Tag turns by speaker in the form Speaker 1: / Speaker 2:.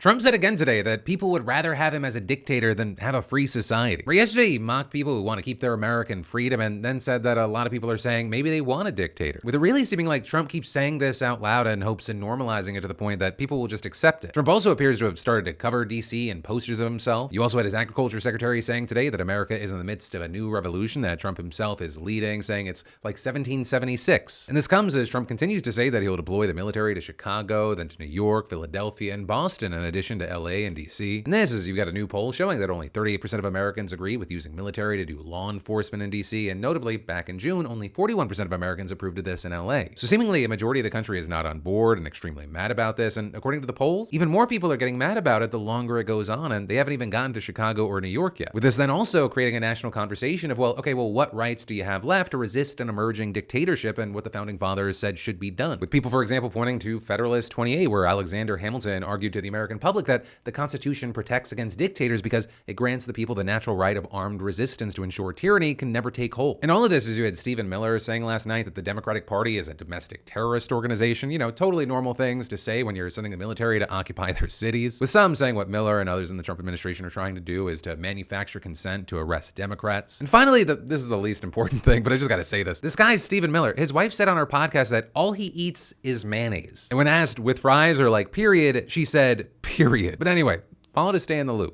Speaker 1: Trump said again today that people would rather have him as a dictator than have a free society. Where yesterday he mocked people who want to keep their American freedom and then said that a lot of people are saying maybe they want a dictator. With it really seeming like Trump keeps saying this out loud in hopes of normalizing it to the point that people will just accept it. Trump also appears to have started to cover DC in posters of himself. You also had his agriculture secretary saying today that America is in the midst of a new revolution that Trump himself is leading, saying it's like 1776. And this comes as Trump continues to say that he'll deploy the military to Chicago, then to New York, Philadelphia, and Boston, in addition to LA and DC. And this is, you've got a new poll showing that only 38% of Americans agree with using military to do law enforcement in DC, and notably, back in June, only 41% of Americans approved of this in LA. So seemingly a majority of the country is not on board and extremely mad about this, and according to the polls, even more people are getting mad about it the longer it goes on, and they haven't even gotten to Chicago or New York yet. With this then also creating a national conversation of, well, what rights do you have left to resist an emerging dictatorship and what the founding fathers said should be done? With people, for example, pointing to Federalist 28, where Alexander Hamilton argued to the American public that the Constitution protects against dictators because it grants the people the natural right of armed resistance to ensure tyranny can never take hold. And all of this is, you had Stephen Miller saying last night that the Democratic Party is a domestic terrorist organization, totally normal things to say when you're sending the military to occupy their cities. With some saying what Miller and others in the Trump administration are trying to do is to manufacture consent to arrest Democrats. And finally, this is the least important thing, but I just gotta say this. This guy's Stephen Miller. His wife said on her podcast that all he eats is mayonnaise. And when asked with fries or like period, she said period. But anyway, follow to stay in the loop.